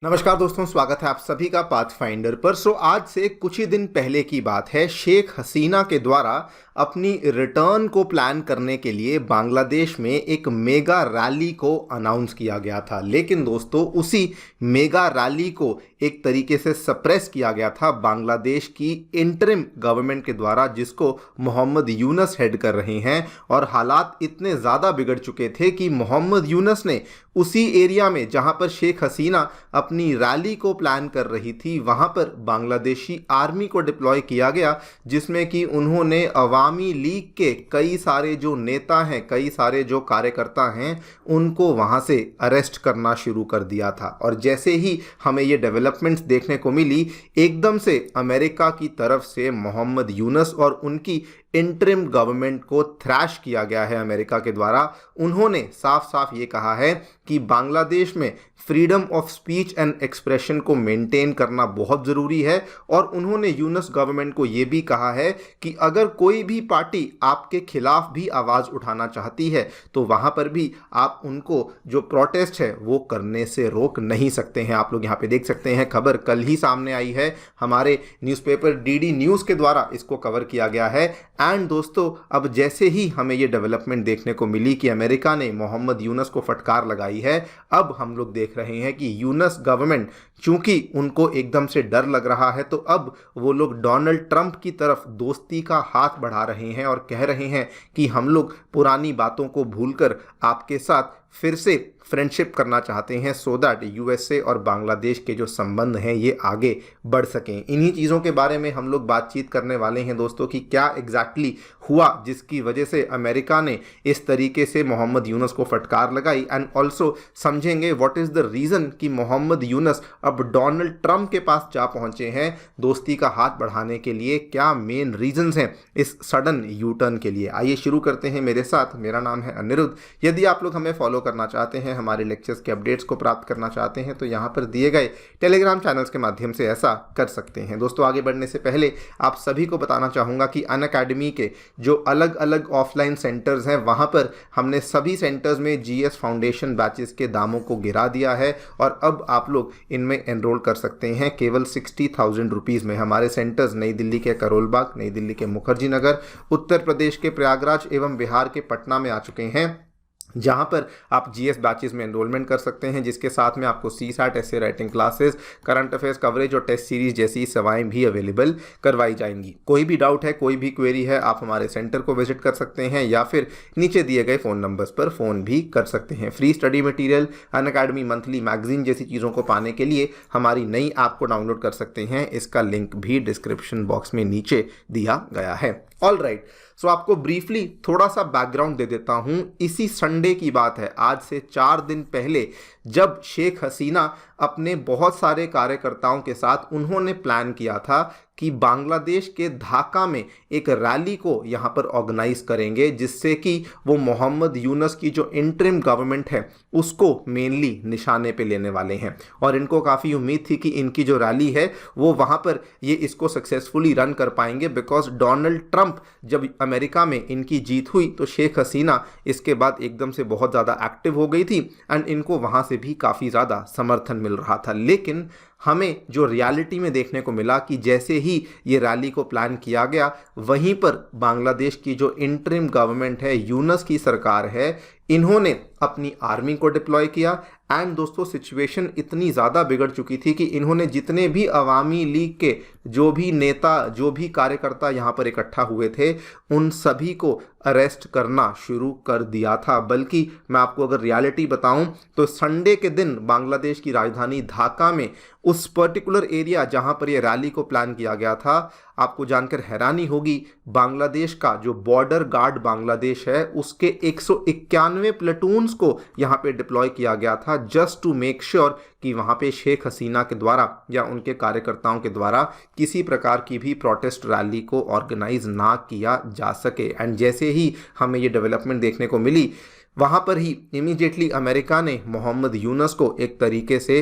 नमस्कार दोस्तों, स्वागत है आप सभी का पाथफाइंडर पर। आज से कुछ ही दिन पहले की बात है, शेख हसीना के द्वारा अपनी रिटर्न को प्लान करने के लिए बांग्लादेश में एक मेगा रैली को अनाउंस किया गया था। लेकिन दोस्तों, उसी मेगा रैली को एक तरीके से सप्रेस किया गया था बांग्लादेश की इंटरिम गवर्नमेंट के द्वारा, जिसको मोहम्मद यूनुस हेड कर रहे हैं। और हालात इतने ज़्यादा बिगड़ चुके थे कि मोहम्मद यूनुस ने उसी एरिया में जहां पर शेख हसीना अपनी रैली को प्लान कर रही थी, वहां पर बांग्लादेशी आर्मी को डिप्लॉय किया गया, जिसमें कि उन्होंने अवामी लीग के कई सारे जो नेता हैं, कई सारे जो कार्यकर्ता हैं, उनको वहां से अरेस्ट करना शुरू कर दिया था। और जैसे ही हमें ये डेवलपमेंट्स देखने को मिली, एकदम से अमेरिका की तरफ से मोहम्मद यूनुस और उनकी इंटरिम गवर्नमेंट को थ्रैश किया गया है अमेरिका के द्वारा। उन्होंने साफ साफ ये कहा है कि बांग्लादेश में freedom of speech and expression को मेंटेन करना बहुत ज़रूरी है। और उन्होंने यूनुस गवर्नमेंट को ये भी कहा है कि अगर कोई भी पार्टी आपके खिलाफ भी आवाज़ उठाना चाहती है तो वहाँ पर भी आप उनको जो प्रोटेस्ट है वो करने से रोक नहीं सकते हैं। आप लोग यहाँ पे देख सकते हैं, खबर कल ही सामने आई है, हमारे न्यूज़पेपर डीडी न्यूज़ के द्वारा इसको कवर किया गया है। एंड दोस्तों, अब जैसे ही हमें ये डेवलपमेंट देखने को मिली कि अमेरिका ने मोहम्मद यूनुस को फटकार लगाई है, अब हम लोग देख रहे हैं कि यूनुस गवर्नमेंट, चूंकि उनको एकदम से डर लग रहा है, तो अब वो लोग डोनाल्ड ट्रंप की तरफ दोस्ती का हाथ बढ़ा रहे हैं और कह रहे हैं कि हम लोग पुरानी बातों को भूलकर आपके साथ फिर से फ्रेंडशिप करना चाहते हैं, सो दैट यूएसए और बांग्लादेश के जो संबंध हैं ये आगे बढ़ सकें। इन्हीं चीज़ों के बारे में हम लोग बातचीत करने वाले हैं दोस्तों कि क्या एग्जैक्टली हुआ जिसकी वजह से अमेरिका ने इस तरीके से मोहम्मद यूनुस को फटकार लगाई। एंड ऑल्सो समझेंगे व्हाट इज़ द रीज़न कि मोहम्मद यूनुस अब डोनाल्ड ट्रंप के पास जा पहुंचे हैं दोस्ती का हाथ बढ़ाने के लिए। क्या मेन रीजंस हैं इस सडन यू टर्न के लिए। आइए शुरू करते हैं मेरे साथ। मेरा नाम है अनिरुद्ध। यदि आप लोग हमें फॉलो करना चाहते हैं, हमारे लेक्चर्स के अपडेट्स को प्राप्त करना चाहते हैं, तो यहाँ पर दिए गए टेलीग्राम चैनल्स के माध्यम से ऐसा कर सकते हैं। दोस्तों, आगे बढ़ने से पहले आप सभी को बताना चाहूँगा कि अनअकैडमी के जो अलग अलग ऑफलाइन सेंटर्स हैं, वहाँ पर हमने सभी सेंटर्स में जीएस फाउंडेशन बैचेस के दामों को गिरा दिया है और अब आप लोग इनमें एनरोल कर सकते हैं केवल 60,000 रुपीज़ में। हमारे सेंटर्स नई दिल्ली के करोल बाग, नई दिल्ली के मुखर्जी नगर, उत्तर प्रदेश के प्रयागराज एवं बिहार के पटना में आ चुके हैं, जहाँ पर आप जीएस बैचेस में एनरोलमेंट कर सकते हैं, जिसके साथ में आपको CSAT, essay writing classes, current affairs coverage और टेस्ट सीरीज जैसी सेवाएं भी अवेलेबल करवाई जाएंगी। कोई भी डाउट है, कोई भी क्वेरी है, आप हमारे सेंटर को विजिट कर सकते हैं या फिर नीचे दिए गए फ़ोन नंबर्स पर फ़ोन भी कर सकते हैं। Free study material, Unacademy monthly magazine जैसी चीज़ों को पाने के लिए हमारी नई ऐप को डाउनलोड कर सकते हैं। इसका लिंक भी डिस्क्रिप्शन बॉक्स में नीचे दिया गया है। ऑल राइट, सो आपको ब्रीफली थोड़ा सा बैकग्राउंड दे देता हूँ। इसी संडे की बात है, आज से 4 दिन पहले, जब शेख हसीना अपने बहुत सारे कार्यकर्ताओं के साथ उन्होंने प्लान किया था कि बांग्लादेश के ढाका में एक रैली को यहाँ पर ऑर्गेनाइज करेंगे, जिससे कि वो मोहम्मद यूनुस की जो इंटरिम गवर्नमेंट है उसको मेनली निशाने पे लेने वाले हैं। और इनको काफ़ी उम्मीद थी कि इनकी जो रैली है वो वहाँ पर ये इसको सक्सेसफुली रन कर पाएंगे, बिकॉज डोनाल्ड ट्रंप जब अमेरिका में इनकी जीत हुई तो शेख हसीना इसके बाद एकदम से बहुत ज़्यादा एक्टिव हो गई थी एंड इनको वहाँ से भी काफ़ी ज़्यादा समर्थन मिल रहा था। लेकिन हमें जो रियलिटी में देखने को मिला कि जैसे ही ये रैली को प्लान किया गया, वहीं पर बांग्लादेश की जो इंटरिम गवर्नमेंट है, यूनुस की सरकार है, इन्होंने अपनी आर्मी को डिप्लॉय किया। एंड दोस्तों, सिचुएशन इतनी ज़्यादा बिगड़ चुकी थी कि इन्होंने जितने भी अवामी लीग के जो भी नेता, जो भी कार्यकर्ता यहाँ पर इकट्ठा हुए थे, उन सभी को अरेस्ट करना शुरू कर दिया था। बल्कि मैं आपको अगर रियलिटी बताऊं तो संडे के दिन बांग्लादेश की राजधानी ढाका में उस पर्टिकुलर एरिया जहां पर ये रैली को प्लान किया गया था, आपको जानकर हैरानी होगी, बांग्लादेश का जो बॉर्डर गार्ड बांग्लादेश है उसके 191 प्लेटून्स को यहाँ पे डिप्लॉय किया गया था, जस्ट टू मेक श्योर कि वहाँ पे शेख हसीना के द्वारा या उनके कार्यकर्ताओं के द्वारा किसी प्रकार की भी प्रोटेस्ट रैली को ऑर्गेनाइज ना किया जा सके। एंड जैसे ही हमें ये डेवलपमेंट देखने को मिली, वहाँ पर ही इमीडिएटली अमेरिका ने मोहम्मद यूनुस को एक तरीके से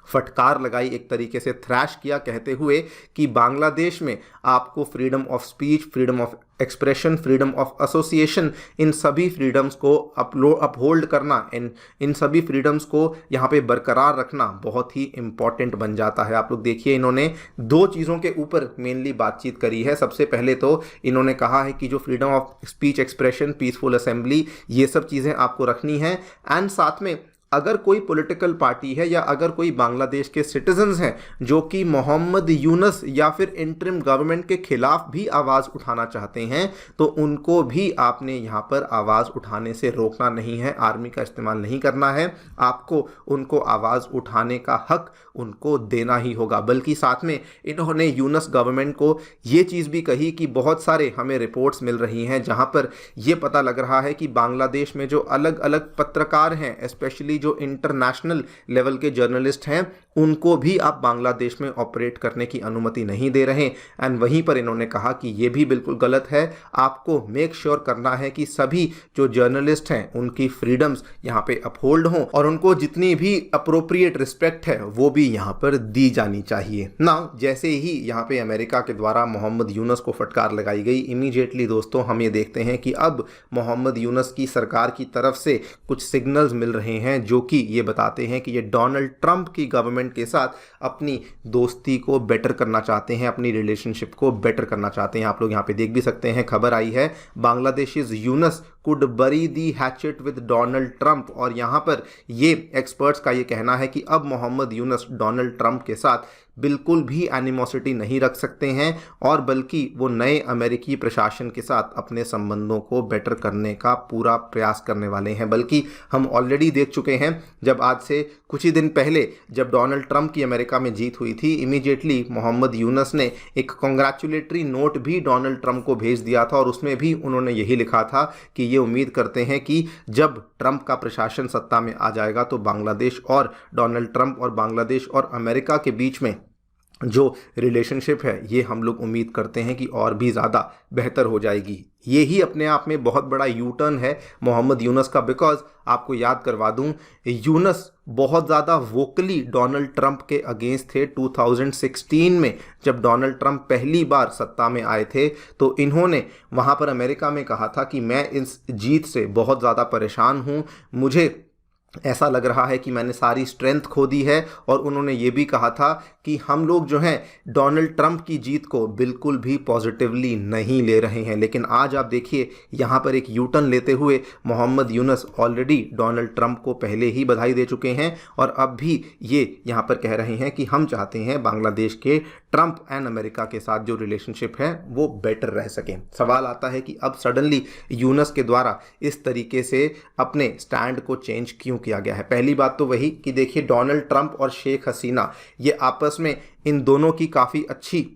फटकार लगाई, एक तरीके से थ्रैश किया, कहते हुए कि बांग्लादेश में आपको freedom of speech, freedom of expression, freedom of association, इन सभी फ्रीडम्स को अपहोल्ड करना, इन सभी फ्रीडम्स को यहाँ पे बरकरार रखना बहुत ही इंपॉर्टेंट बन जाता है। आप लोग देखिए, इन्होंने दो चीज़ों के ऊपर मेनली बातचीत करी है। सबसे पहले तो इन्होंने कहा है कि जो freedom of speech, expression, peaceful assembly, ये सब चीज़ें आपको रखनी है। एंड साथ में अगर कोई पॉलिटिकल पार्टी है या अगर कोई बांग्लादेश के सिटीजन्स हैं जो कि मोहम्मद यूनुस या फिर इंटरिम गवर्नमेंट के खिलाफ भी आवाज़ उठाना चाहते हैं, तो उनको भी आपने यहाँ पर आवाज़ उठाने से रोकना नहीं है, आर्मी का इस्तेमाल नहीं करना है। आपको उनको आवाज़ उठाने का हक उनको देना ही होगा। बल्कि साथ में इन्होंने यूनुस गवर्नमेंट को ये चीज़ भी कही कि बहुत सारे हमें रिपोर्ट्स मिल रही हैं जहाँ पर ये पता लग रहा है कि बांग्लादेश में जो अलग अलग पत्रकार हैं, स्पेशली जो इंटरनेशनल लेवल के जर्नलिस्ट हैं, उनको भी आप बांग्लादेश में ऑपरेट करने की अनुमति नहीं दे रहे। एंड वहीं पर इन्होंने कहा कि ये भी बिल्कुल गलत है, आपको मेक श्योर करना है कि सभी जो जर्नलिस्ट हैं उनकी फ्रीडम्स यहाँ पे अपहोल्ड हों और उनको जितनी भी अप्रोप्रिएट रिस्पेक्ट है वो भी यहाँ पर दी जानी चाहिए ना। जैसे ही यहाँ पे अमेरिका के द्वारा मोहम्मद यूनुस को फटकार लगाई गई, इमीडिएटली दोस्तों हम ये देखते हैं कि अब मोहम्मद यूनुस की सरकार की तरफ से कुछ सिग्नल्स मिल रहे हैं जो कि ये बताते हैं कि ये डोनाल्ड ट्रंप की गवर्नमेंट के साथ अपनी दोस्ती को बेटर करना चाहते हैं, अपनी रिलेशनशिप को बेटर करना चाहते हैं। आप लोग यहाँ पे देख भी सकते हैं, खबर आई है बांग्लादेशीज यूनुस कुड बरी दी हैचेट विद डोनाल्ड ट्रंप। और यहाँ पर ये एक्सपर्ट्स का ये कहना है कि अब मोहम्मद यूनुस डोनाल्ड ट्रंप के साथ बिल्कुल भी एनिमोसिटी नहीं रख सकते हैं और बल्कि वो नए अमेरिकी प्रशासन के साथ अपने संबंधों को बेटर करने का पूरा प्रयास करने वाले हैं। बल्कि हम ऑलरेडी देख चुके हैं, जब आज से कुछ ही दिन पहले जब डोनाल्ड ट्रंप की अमेरिका में जीत हुई थी, इमीडिएटली मोहम्मद यूनुस ने एक कॉन्ग्रेचुलेटरी नोट भी डोनाल्ड ट्रंप को भेज दिया था और उसमें भी उन्होंने यही लिखा था कि ये उम्मीद करते हैं कि जब ट्रंप का प्रशासन सत्ता में आ जाएगा तो बांग्लादेश और डोनाल्ड ट्रंप और बांग्लादेश और अमेरिका के बीच में जो रिलेशनशिप है ये हम लोग उम्मीद करते हैं कि और भी ज़्यादा बेहतर हो जाएगी। ये ही अपने आप में बहुत बड़ा यू टर्न है मोहम्मद यूनुस का, बिकॉज आपको याद करवा दूं, यूनुस बहुत ज़्यादा वोकली डोनाल्ड ट्रंप के अगेंस्ट थे। 2016 में जब डोनाल्ड ट्रंप पहली बार सत्ता में आए थे तो इन्होंने वहाँ पर अमेरिका में कहा था कि मैं इस जीत से बहुत ज़्यादा परेशान हूँ, मुझे ऐसा लग रहा है कि मैंने सारी स्ट्रेंथ खो दी है। और उन्होंने ये भी कहा था कि हम लोग जो हैं डोनाल्ड ट्रंप की जीत को बिल्कुल भी पॉजिटिवली नहीं ले रहे हैं। लेकिन आज आप देखिए, यहाँ पर एक यू टर्न लेते हुए Mohammad Yunus already Donald Trump को पहले ही बधाई दे चुके हैं और अब भी ये यहाँ पर कह रहे हैं कि हम चाहते हैं बांग्लादेश के ट्रंप एंड अमेरिका के साथ जो रिलेशनशिप है वो बेटर रह सके। सवाल आता है कि अब सडनली यूनुस के द्वारा इस तरीके से अपने स्टैंड को चेंज क्यों किया गया है। पहली बात तो वही कि देखिए, डोनाल्ड ट्रंप और शेख हसीना ये आपस में इन दोनों की काफ़ी अच्छी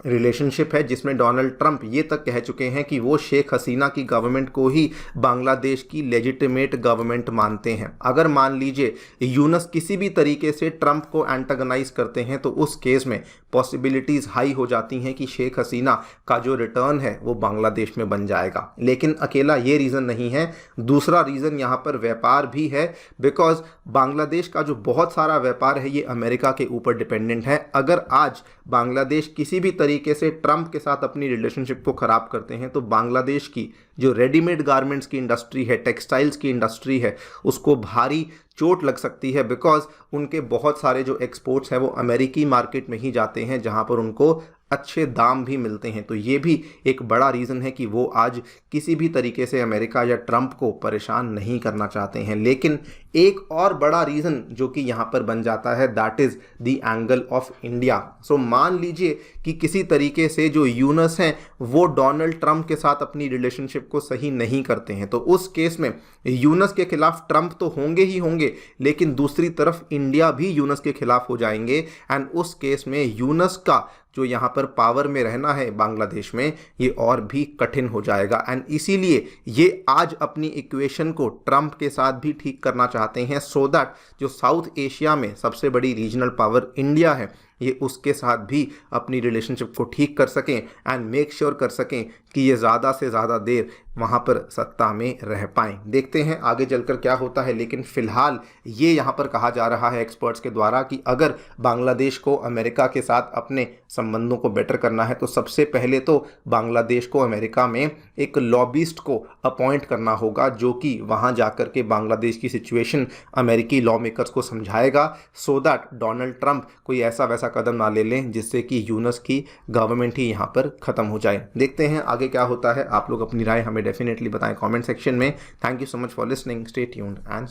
रिलेशनशिप है, जिसमें डोनाल्ड ट्रंप ये तक कह चुके हैं कि वो शेख हसीना की गवर्नमेंट को ही बांग्लादेश की लेजिटिमेट गवर्नमेंट मानते हैं। अगर मान लीजिए यूनुस किसी भी तरीके से ट्रंप को एंटागनाइज करते हैं तो उस केस में पॉसिबिलिटीज़ हाई हो जाती हैं कि शेख हसीना का जो रिटर्न है वो बांग्लादेश में बन जाएगा। लेकिन अकेला ये रीज़न नहीं है, दूसरा रीज़न यहाँ पर व्यापार भी है, बिकॉज बांग्लादेश का जो बहुत सारा व्यापार है ये अमेरिका के ऊपर डिपेंडेंट है। अगर आज बांग्लादेश किसी भी तरीके से ट्रंप के साथ अपनी रिलेशनशिप को ख़राब करते हैं तो बांग्लादेश की जो रेडीमेड गारमेंट्स की इंडस्ट्री है, टेक्सटाइल्स की इंडस्ट्री है, उसको भारी चोट लग सकती है। बिकॉज उनके बहुत सारे जो एक्सपोर्ट्स हैं वो अमेरिकी मार्केट में ही जाते हैं जहां पर उनको अच्छे दाम भी मिलते हैं। तो ये भी एक बड़ा रीज़न है कि वो आज किसी भी तरीके से अमेरिका या ट्रंप को परेशान नहीं करना चाहते हैं। लेकिन एक और बड़ा रीज़न जो कि यहाँ पर बन जाता है, that is the angle of India. So मान लीजिए कि किसी तरीके से जो यूनुस हैं वो डोनाल्ड ट्रंप के साथ अपनी रिलेशनशिप को सही नहीं करते हैं, तो उस केस में यूनुस के खिलाफ ट्रंप तो होंगे ही होंगे, लेकिन दूसरी तरफ इंडिया भी यूनुस के खिलाफ हो जाएंगे। एंड उस केस में यूनुस का जो यहाँ पर पावर में रहना है बांग्लादेश में, ये और भी कठिन हो जाएगा। एंड इसीलिए ये आज अपनी इक्वेशन को ट्रंप के साथ भी ठीक करना चाहते हैं, सो दैट जो साउथ एशिया में सबसे बड़ी रीजनल पावर इंडिया है ये उसके साथ भी अपनी रिलेशनशिप को ठीक कर सकें एंड मेक श्योर कर सकें कि ये ज़्यादा से ज़्यादा देर वहाँ पर सत्ता में रह पाएं। देखते हैं आगे चलकर क्या होता है, लेकिन फिलहाल ये यहाँ पर कहा जा रहा है एक्सपर्ट्स के द्वारा कि अगर बांग्लादेश को अमेरिका के साथ अपने संबंधों को बेटर करना है तो सबसे पहले तो बांग्लादेश को अमेरिका में एक लॉबिस्ट को अपॉइंट करना होगा, जो कि वहाँ जाकर के बांग्लादेश की सिचुएशन अमेरिकी लॉ मेकर्स को समझाएगा, सो दैट डोनाल्ड ट्रंप कोई ऐसा वैसा कदम ना ले लें जिससे कि यूनुस की गवर्नमेंट ही यहाँ पर ख़त्म हो जाए। देखते हैं आगे क्या होता है। आप लोग अपनी राय हमें डेफिनेटली बताएं कमेंट सेक्शन में। Thank you so much for listening, stay tuned and